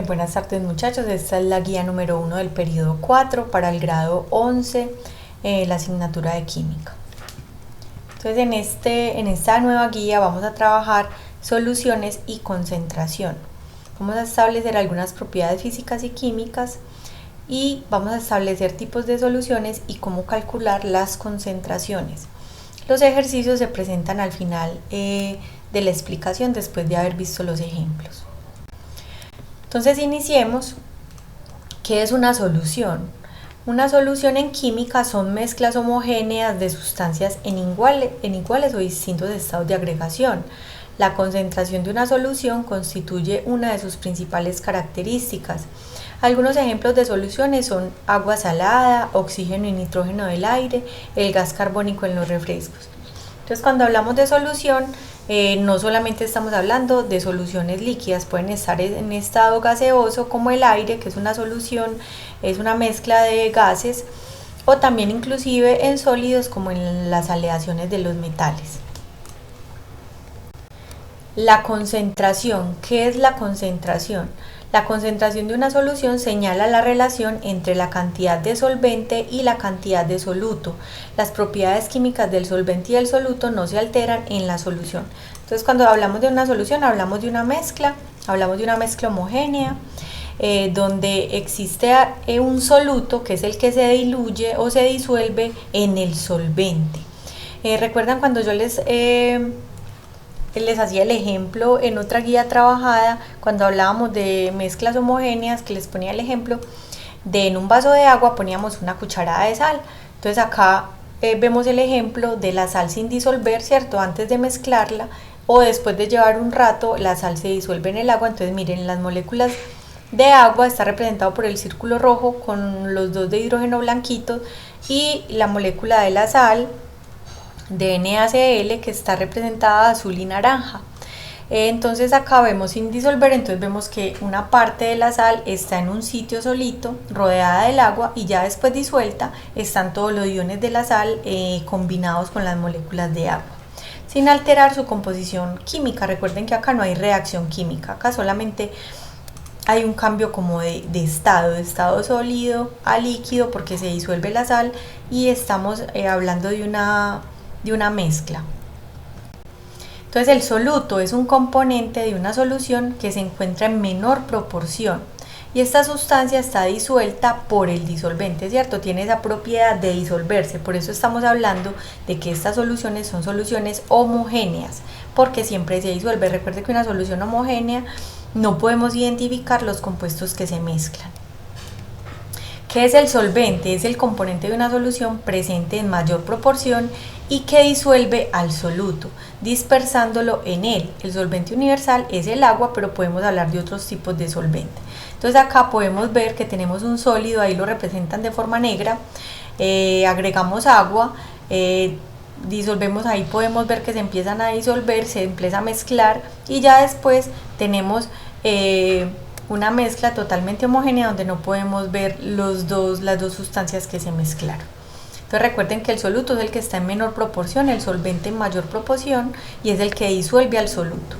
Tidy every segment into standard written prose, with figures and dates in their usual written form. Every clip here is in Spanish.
Buenas tardes muchachos, esta es la guía número 1 del periodo 4 para el grado 11, la asignatura de química. Entonces en esta nueva guía vamos a trabajar soluciones y concentración. Vamos a establecer algunas propiedades físicas y químicas y vamos a establecer tipos de soluciones y cómo calcular las concentraciones. Los ejercicios se presentan al final de la explicación después de haber visto los ejemplos. Entonces iniciemos. ¿Qué es una solución? Una solución en química son mezclas homogéneas de sustancias en iguales o distintos estados de agregación. La concentración de una solución constituye una de sus principales características. Algunos ejemplos de soluciones son agua salada, oxígeno y nitrógeno del aire, el gas carbónico en los refrescos. Entonces, cuando hablamos de solución, no solamente estamos hablando de soluciones líquidas, pueden estar en estado gaseoso como el aire, que es una solución, es una mezcla de gases, o también inclusive en sólidos como en las aleaciones de los metales. La concentración. ¿Qué es la concentración? La concentración de una solución señala la relación entre la cantidad de solvente y la cantidad de soluto. Las propiedades químicas del solvente y del soluto no se alteran en la solución. Entonces, cuando hablamos de una solución, hablamos de una mezcla homogénea, donde existe un soluto, que es el que se diluye o se disuelve en el solvente. ¿Recuerdan cuando yo les hacía el ejemplo en otra guía trabajada, cuando hablábamos de mezclas homogéneas, que les ponía el ejemplo de en un vaso de agua poníamos una cucharada de sal? Entonces acá vemos el ejemplo de la sal sin disolver, ¿cierto? Antes de mezclarla o después de llevar un rato, la sal se disuelve en el agua. Entonces miren, las moléculas de agua está representado por el círculo rojo con los dos de hidrógeno blanquitos, y la molécula de la sal de NaCl, que está representada azul y naranja. Entonces acá vemos sin disolver, entonces vemos que una parte de la sal está en un sitio solito, rodeada del agua, y ya después disuelta están todos los iones de la sal combinados con las moléculas de agua, sin alterar su composición química. Recuerden que acá no hay reacción química, acá solamente hay un cambio como de estado sólido a líquido, porque se disuelve la sal y estamos hablando de una mezcla. Entonces el soluto es un componente de una solución que se encuentra en menor proporción, y esta sustancia está disuelta por el disolvente, ¿cierto? Tiene esa propiedad de disolverse. Por eso estamos hablando de que estas soluciones son soluciones homogéneas, porque siempre se disuelve. Recuerde que una solución homogénea no podemos identificar los compuestos que se mezclan. ¿Qué es el solvente? Es el componente de una solución presente en mayor proporción y que disuelve al soluto, dispersándolo en él. El solvente universal es el agua, pero podemos hablar de otros tipos de solvente. Entonces acá podemos ver que tenemos un sólido, ahí lo representan de forma negra, agregamos agua, disolvemos, ahí podemos ver que se empiezan a disolver, se empieza a mezclar, y ya después tenemos una mezcla totalmente homogénea donde no podemos ver las dos sustancias que se mezclaron. Entonces recuerden que el soluto es el que está en menor proporción, el solvente en mayor proporción, y es el que disuelve al soluto.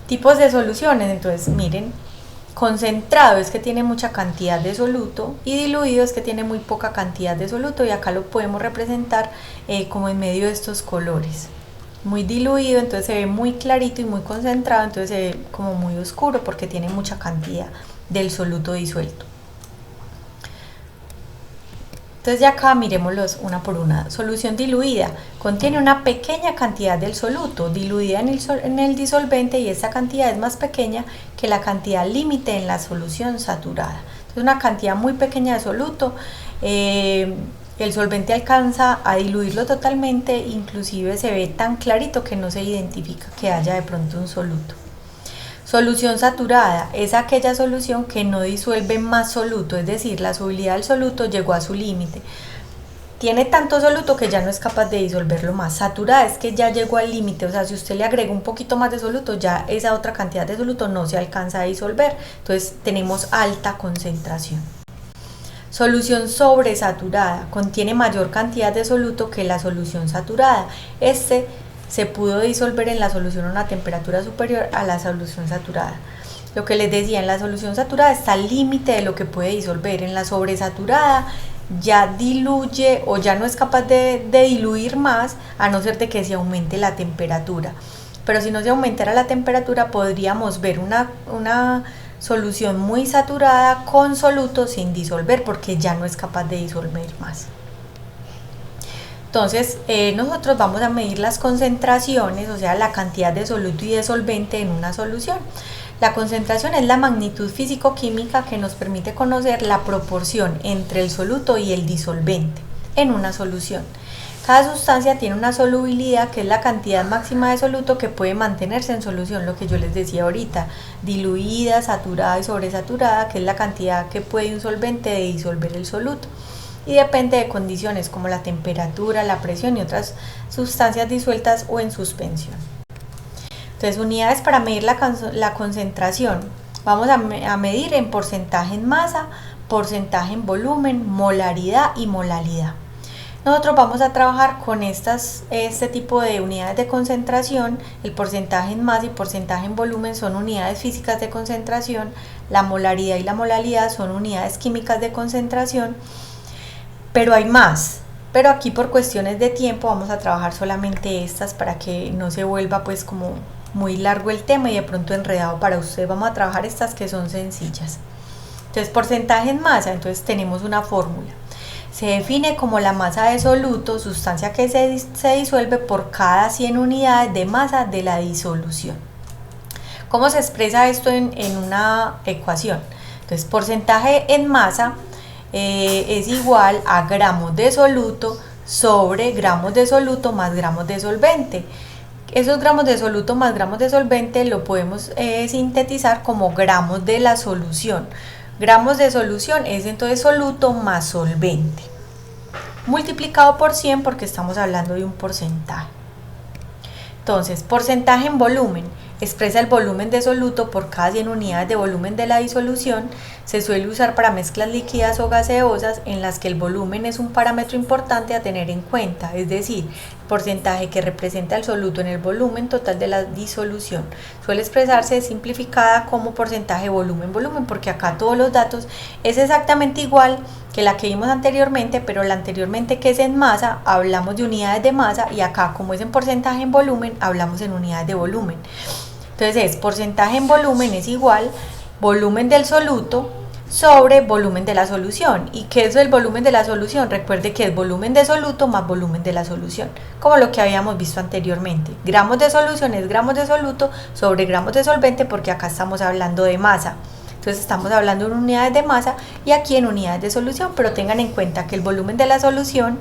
Tipos de soluciones. Entonces miren, concentrado es que tiene mucha cantidad de soluto, y diluido es que tiene muy poca cantidad de soluto, y acá lo podemos representar como en medio de estos colores. Muy diluido, entonces se ve muy clarito, y muy concentrado, entonces se ve como muy oscuro porque tiene mucha cantidad del soluto disuelto. Entonces ya acá miremoslos una por una. Solución diluida contiene una pequeña cantidad del soluto diluida en el disolvente, y esta cantidad es más pequeña que la cantidad límite en la solución saturada. Entonces una cantidad muy pequeña de soluto, el solvente alcanza a diluirlo totalmente, inclusive se ve tan clarito que no se identifica que haya de pronto un soluto. Solución saturada es aquella solución que no disuelve más soluto, es decir, la solubilidad del soluto llegó a su límite. Tiene tanto soluto que ya no es capaz de disolverlo más. Saturada es que ya llegó al límite, o sea, si usted le agrega un poquito más de soluto, ya esa otra cantidad de soluto no se alcanza a disolver. Entonces tenemos alta concentración. Solución sobresaturada contiene mayor cantidad de soluto que la solución saturada. Se pudo disolver en la solución a una temperatura superior a la solución saturada. lo que les decía, en la solución saturada está al límite de lo que puede disolver. En la sobresaturada ya diluye o ya no es capaz de diluir más, a no ser de que se aumente la temperatura. Pero si no se aumentara la temperatura, podríamos ver una solución muy saturada con soluto sin disolver, porque ya no es capaz de disolver más. Entonces nosotros vamos a medir las concentraciones, o sea, la cantidad de soluto y de solvente en una solución. La concentración es la magnitud físico-química que nos permite conocer la proporción entre el soluto y el disolvente en una solución. Cada sustancia tiene una solubilidad, que es la cantidad máxima de soluto que puede mantenerse en solución, lo que yo les decía ahorita, diluida, saturada y sobresaturada, que es la cantidad que puede un solvente de disolver el soluto. Y depende de condiciones como la temperatura, la presión y otras sustancias disueltas o en suspensión. Entonces, unidades para medir la concentración. Vamos a medir en porcentaje en masa, porcentaje en volumen, molaridad y molalidad. Nosotros vamos a trabajar con este tipo de unidades de concentración. El porcentaje en masa y porcentaje en volumen son unidades físicas de concentración. La molaridad y la molalidad son unidades químicas de concentración. Pero hay más, pero aquí por cuestiones de tiempo vamos a trabajar solamente estas para que no se vuelva pues como muy largo el tema y de pronto enredado para usted. Vamos a trabajar estas que son sencillas. Entonces, porcentaje en masa, entonces tenemos una fórmula. Se define como la masa de soluto, sustancia que se disuelve por cada 100 unidades de masa de la disolución. ¿Cómo se expresa esto en una ecuación? Entonces, porcentaje en masa es igual a gramos de soluto sobre gramos de soluto más gramos de solvente. Esos gramos de soluto más gramos de solvente lo podemos sintetizar como gramos de la solución. Gramos de solución es entonces soluto más solvente, multiplicado por 100 porque estamos hablando de un porcentaje. Entonces, porcentaje en volumen expresa el volumen de soluto por cada 100 unidades de volumen de la disolución. Se suele usar para mezclas líquidas o gaseosas en las que el volumen es un parámetro importante a tener en cuenta, es decir, el porcentaje que representa el soluto en el volumen total de la disolución. Suele expresarse simplificada como porcentaje volumen-volumen, porque acá todos los datos es exactamente igual que la que vimos anteriormente, pero la anteriormente, que es en masa, hablamos de unidades de masa, y acá, como es en porcentaje en volumen, hablamos en unidades de volumen. Entonces porcentaje en volumen es igual volumen del soluto sobre volumen de la solución. ¿Y qué es el volumen de la solución? Recuerde que es volumen de soluto más volumen de la solución, como lo que habíamos visto anteriormente. Gramos de solución es gramos de soluto sobre gramos de solvente, porque acá estamos hablando de masa. Entonces estamos hablando en unidades de masa y aquí en unidades de solución, pero tengan en cuenta que el volumen de la solución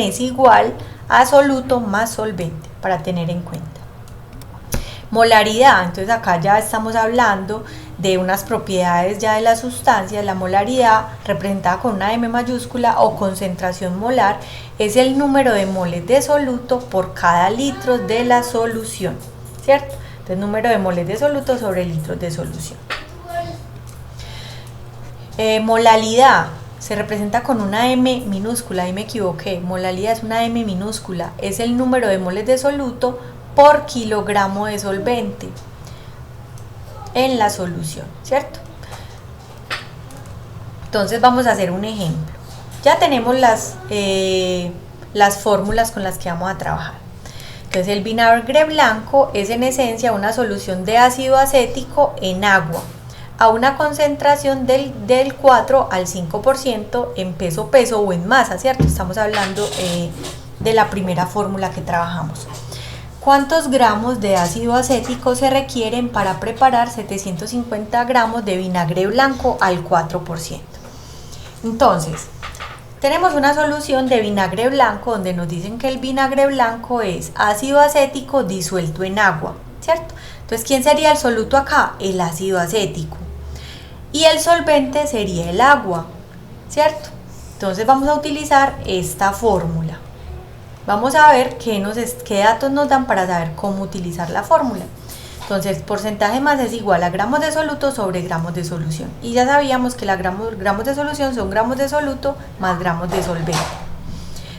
es igual a soluto más solvente, para tener en cuenta. Molaridad, entonces acá ya estamos hablando de unas propiedades ya de la sustancia. La molaridad, representada con una M mayúscula, o concentración molar, es el número de moles de soluto por cada litro de la solución, ¿cierto? Entonces, número de moles de soluto sobre litros de solución. Molalidad se representa con una M minúscula, ahí me equivoqué. Molalidad es una M minúscula, es el número de moles de soluto por kilogramo de solvente en la solución, ¿cierto? Entonces vamos a hacer un ejemplo. Ya tenemos las fórmulas con las que vamos a trabajar. Entonces, el vinagre blanco es en esencia una solución de ácido acético en agua a una concentración del 4 al 5% en peso o en masa, ¿cierto? Estamos hablando de la primera fórmula que trabajamos. ¿Cuántos gramos de ácido acético se requieren para preparar 750 gramos de vinagre blanco al 4%? Entonces, tenemos una solución de vinagre blanco donde nos dicen que el vinagre blanco es ácido acético disuelto en agua, ¿cierto? Entonces, ¿quién sería el soluto acá? El ácido acético. Y el solvente sería el agua, ¿cierto? Entonces vamos a utilizar esta fórmula. Vamos a ver qué datos nos dan para saber cómo utilizar la fórmula. Entonces, porcentaje más es igual a gramos de soluto sobre gramos de solución. Y ya sabíamos que gramos de solución son gramos de soluto más gramos de solvente.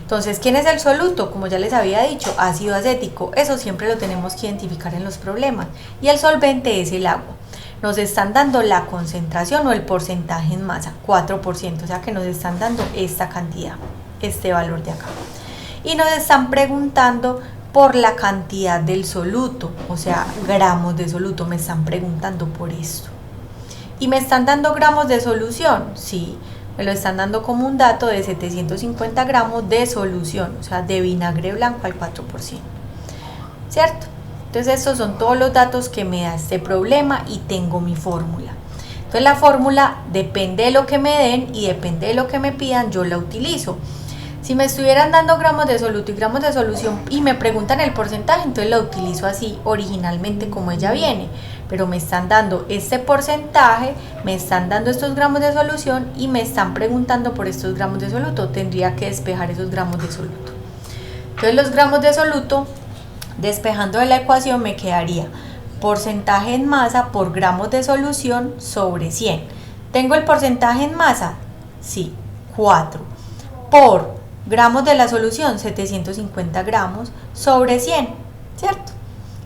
Entonces, ¿quién es el soluto? Como ya les había dicho, ácido acético. Eso siempre lo tenemos que identificar en los problemas. Y el solvente es el agua. nos están dando la concentración o el porcentaje en masa, 4%, o sea que nos están dando esta cantidad, este valor de acá. Y nos están preguntando por la cantidad del soluto, o sea, gramos de soluto, me están preguntando por esto. ¿Y me están dando gramos de solución? Sí, me lo están dando como un dato de 750 gramos de solución, o sea, de vinagre blanco al 4%, ¿cierto? Entonces estos son todos los datos que me da este problema y tengo mi fórmula. Entonces la fórmula depende de lo que me den y depende de lo que me pidan, yo la utilizo. Si me estuvieran dando gramos de soluto y gramos de solución y me preguntan el porcentaje, entonces la utilizo así originalmente como ella viene. Pero me están dando este porcentaje, me están dando estos gramos de solución y me están preguntando por estos gramos de soluto. Tendría que despejar esos gramos de soluto. Entonces los gramos de soluto, despejando de la ecuación, me quedaría porcentaje en masa por gramos de solución sobre 100. ¿Tengo el porcentaje en masa? Sí, 4. Por gramos de la solución, 750 gramos sobre 100, ¿cierto?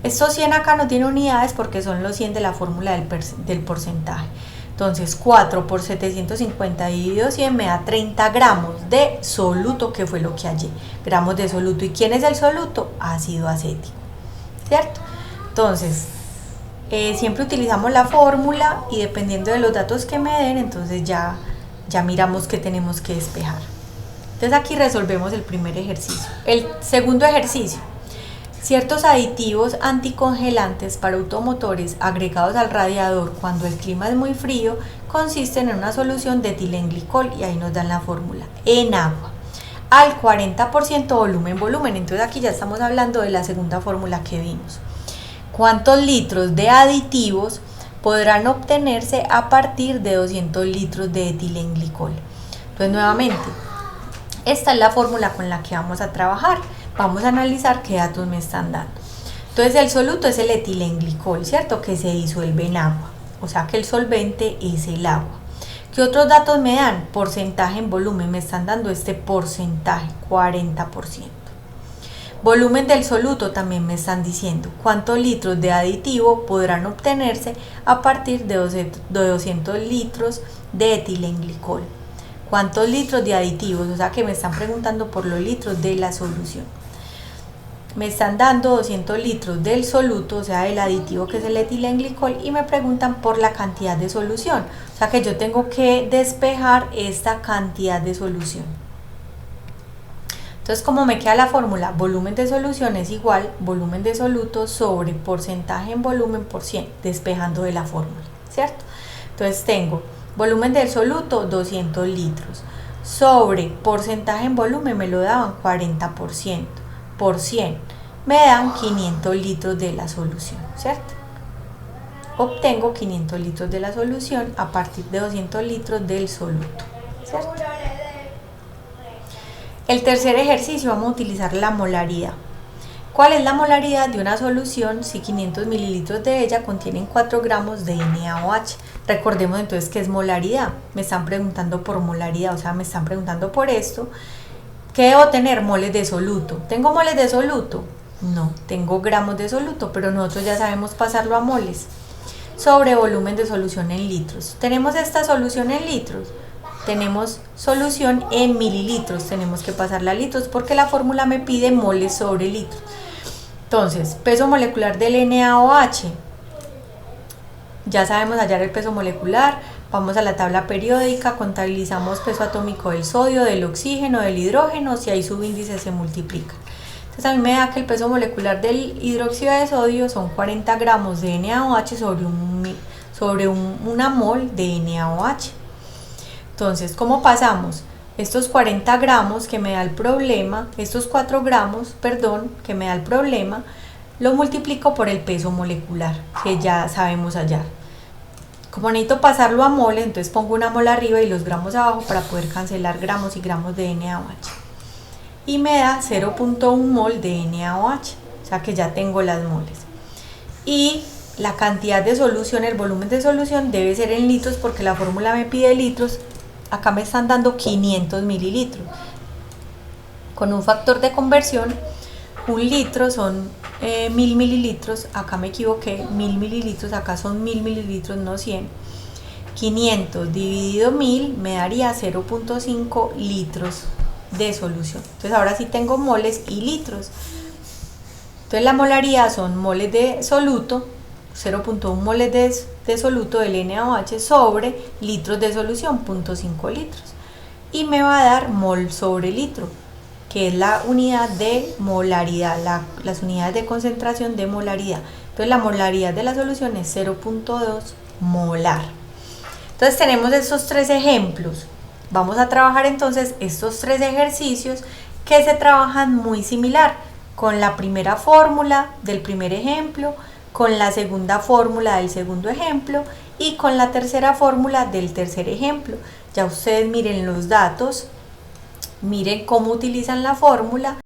Estos 100 acá no tienen unidades porque son los 100 de la fórmula del porcentaje. Entonces 4 por 750 dividido 100 me da 30 gramos de soluto, que fue lo que hallé. Gramos de soluto. ¿Y quién es el soluto? Ácido acético, ¿cierto? Entonces siempre utilizamos la fórmula y dependiendo de los datos que me den, entonces ya miramos qué tenemos que despejar. Entonces aquí resolvemos el primer ejercicio. El segundo ejercicio: ciertos aditivos anticongelantes para automotores agregados al radiador cuando el clima es muy frío consisten en una solución de etilenglicol, y ahí nos dan la fórmula, en agua al 40% volumen. Entonces aquí ya estamos hablando de la segunda fórmula que vimos. ¿Cuántos litros de aditivos podrán obtenerse a partir de 200 litros de etilenglicol? Entonces nuevamente, esta es la fórmula con la que vamos a trabajar. Vamos a analizar qué datos me están dando. Entonces el soluto es el etilenglicol, ¿cierto? Que se disuelve en agua. O sea que el solvente es el agua. ¿Qué otros datos me dan? Porcentaje en volumen. Me están dando este porcentaje, 40%. Volumen del soluto también me están diciendo. ¿Cuántos litros de aditivo podrán obtenerse a partir de 200 litros de etilenglicol? ¿Cuántos litros de aditivos? O sea que me están preguntando por los litros de la solución. Me están dando 200 litros del soluto, o sea del aditivo que es el etilenglicol, y me preguntan por la cantidad de solución. O sea que yo tengo que despejar esta cantidad de solución. Entonces, ¿cómo me queda la fórmula? Volumen de solución es igual volumen de soluto sobre porcentaje en volumen por 100, despejando de la fórmula, ¿cierto? Entonces tengo volumen del soluto 200 litros sobre porcentaje en volumen, me lo daban 40%, por 100 me dan 500 litros de la solución, ¿cierto? Obtengo 500 litros de la solución a partir de 200 litros del soluto, ¿cierto? El tercer ejercicio, vamos a utilizar la molaridad. ¿Cuál es la molaridad de una solución si 500 mililitros de ella contienen 4 gramos de NaOH? Recordemos entonces qué es molaridad. Me están preguntando por molaridad, o sea, me están preguntando por esto. ¿Qué debo tener? Moles de soluto. ¿Tengo moles de soluto? No, tengo gramos de soluto, pero nosotros ya sabemos pasarlo a moles. Sobre volumen de solución en litros. ¿Tenemos esta solución en litros? Tenemos solución en mililitros, tenemos que pasarla a litros porque la fórmula me pide moles sobre litros. Entonces, peso molecular del NaOH, ya sabemos hallar el peso molecular. Vamos a la tabla periódica, contabilizamos peso atómico del sodio, del oxígeno, del hidrógeno, si hay subíndices se multiplican. Entonces a mí me da que el peso molecular del hidróxido de sodio son 40 gramos de NaOH sobre una mol de NaOH. Entonces, ¿cómo pasamos? Estos 40 gramos que me da el problema, estos 4 gramos, perdón, que me da el problema, lo multiplico por el peso molecular, que ya sabemos hallar. Como necesito pasarlo a moles, entonces pongo una mol arriba y los gramos abajo para poder cancelar gramos y gramos de NaOH. Y me da 0.1 mol de NaOH, o sea que ya tengo las moles. Y la cantidad de solución, el volumen de solución debe ser en litros porque la fórmula me pide litros. Acá me están dando 500 mililitros. Con un factor de conversión, un litro son 1000 mililitros, acá me equivoqué, 1000 mililitros, acá son 1000 mililitros, no 100. 500 dividido 1000 me daría 0.5 litros de solución. Entonces ahora sí tengo moles y litros. Entonces la molaridad son moles de soluto, 0.1 moles de soluto del NaOH sobre litros de solución, 0.5 litros. Y me va a dar mol sobre litro, que es la unidad de molaridad, las unidades de concentración de molaridad. Entonces la molaridad de la solución es 0.2 molar. Entonces tenemos estos tres ejemplos. Vamos a trabajar entonces estos tres ejercicios que se trabajan muy similar, con la primera fórmula del primer ejemplo, con la segunda fórmula del segundo ejemplo y con la tercera fórmula del tercer ejemplo. Ya ustedes miren los datos, miren cómo utilizan la fórmula